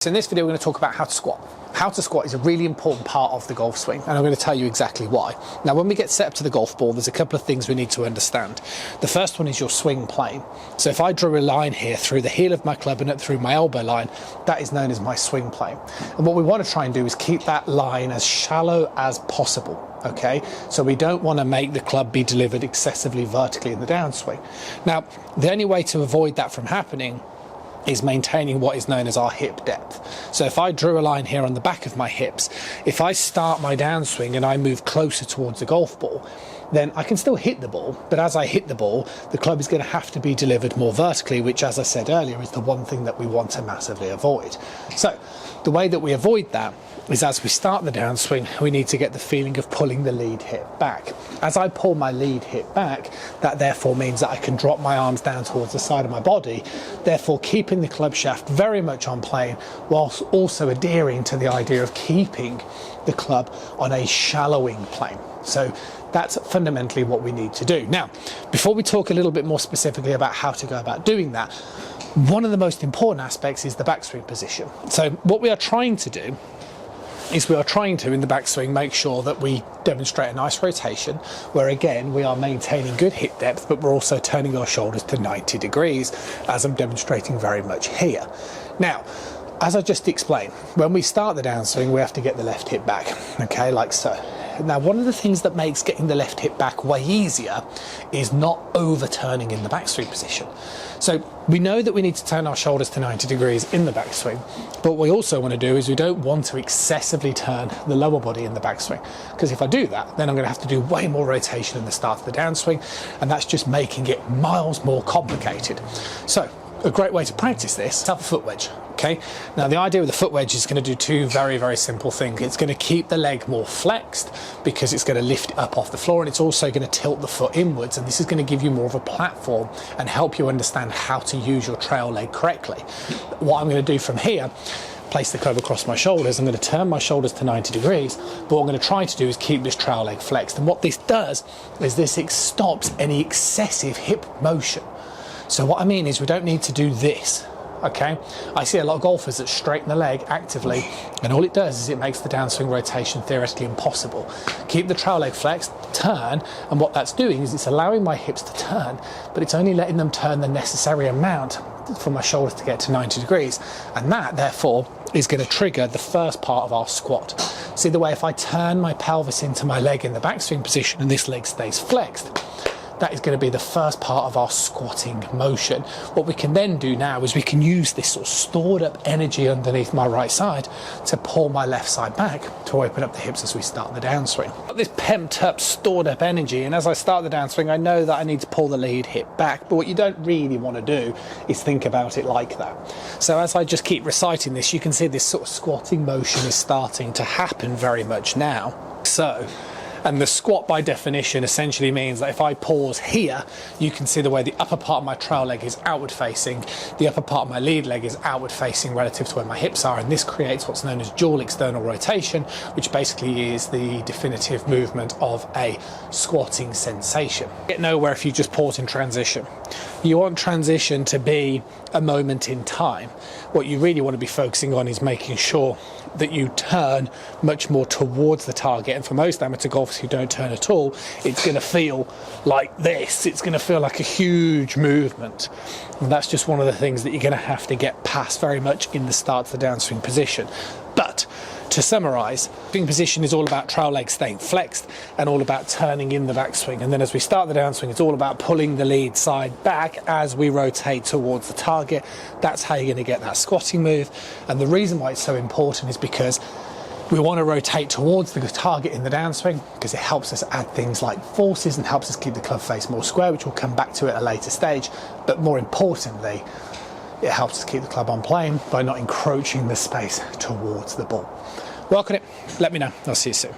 So in this video, we're going to talk about how to squat. How to squat is a really important part of the golf swing, and I'm going to tell you exactly why. Now, when we get set up to the golf ball, there's a couple of things we need to understand. The first one is your swing plane. So if I drew a line here through the heel of my club and up through my elbow line, that is known as my swing plane. And what we want to try and do is keep that line as shallow as possible. Okay, so we don't want to make the club be delivered excessively vertically in the downswing. Now, the only way to avoid that from happening is maintaining what is known as our hip depth. So if I drew a line here on the back of my hips, if I start my downswing and I move closer towards the golf ball, then I can still hit the ball, but as I hit the ball, the club is going to have to be delivered more vertically, which, as I said earlier, is the one thing that we want to massively avoid. So the way that we avoid that is, as we start the downswing, we need to get the feeling of pulling the lead hip back. As I pull my lead hip back, that therefore means that I can drop my arms down towards the side of my body, therefore keeping the club shaft very much on plane, whilst also adhering to the idea of keeping the club on a shallowing plane. So that's fundamentally what we need to do. Now, before we talk a little bit more specifically about how to go about doing that, one of the most important aspects is the backswing position. So what we are trying to do is we are trying to, in the backswing, make sure that we demonstrate a nice rotation where, again, we are maintaining good hip depth, but we're also turning our shoulders to 90 degrees, as I'm demonstrating very much here. Now, as I just explained, when we start the downswing, we have to get the left hip back, okay, like so. Now, one of the things that makes getting the left hip back way easier is not overturning in the backswing position. So we know that we need to turn our shoulders to 90 degrees in the backswing, but what we also want to do is we don't want to excessively turn the lower body in the backswing, because if I do that, then I'm going to have to do way more rotation in the start of the downswing, and that's just making it miles more complicated. So a great way to practice this is have a foot wedge. Okay, now the idea with the foot wedge is going to do two very, very simple things. It's going to keep the leg more flexed because it's going to lift it up off the floor, and it's also going to tilt the foot inwards, and this is going to give you more of a platform and help you understand how to use your trail leg correctly. What I'm going to do from here, place the club across my shoulders, I'm going to turn my shoulders to 90 degrees, but what I'm going to try to do is keep this trail leg flexed, and what this does is this stops any excessive hip motion. So what I mean is we don't need to do this. Okay, I see a lot of golfers that straighten the leg actively, and all it does is it makes the downswing rotation theoretically impossible. Keep the trail leg flexed, turn, and what that's doing is it's allowing my hips to turn, but it's only letting them turn the necessary amount for my shoulders to get to 90 degrees, and that therefore is going to trigger the first part of our squat. See the way if I turn my pelvis into my leg in the backswing position and this leg stays flexed, that is going to be the first part of our squatting motion. What we can then do now is we can use this sort of stored up energy underneath my right side to pull my left side back to open up the hips as we start the downswing. This pent up, stored up energy, and as I start the downswing, I know that I need to pull the lead hip back, but what you don't really want to do is think about it like that. So as I just keep reciting this, you can see this sort of squatting motion is starting to happen very much now. And the squat, by definition, essentially means that if I pause here, you can see the way the upper part of my trail leg is outward facing, the upper part of my lead leg is outward facing relative to where my hips are, and this creates what's known as dual external rotation, which basically is the definitive movement of a squatting sensation. Get nowhere if you just pause in transition. You want transition to be a moment in time. What you really want to be focusing on is making sure that you turn much more towards the target, and for most amateur golfers who don't turn at all, it's going to feel like this. It's going to feel like a huge movement, and that's just one of the things that you're going to have to get past very much in the start of the downswing position. But to summarise, swing position is all about trail leg staying flexed and all about turning in the backswing, and then as we start the downswing, it's all about pulling the lead side back as we rotate towards the target. That's how you're going to get that squatting move, and the reason why it's so important is because we want to rotate towards the target in the downswing because it helps us add things like forces and helps us keep the club face more square, which we'll come back to at a later stage, but more importantly, it helps us keep the club on plane by not encroaching the space towards the ball. Work on it, let me know, I'll see you soon.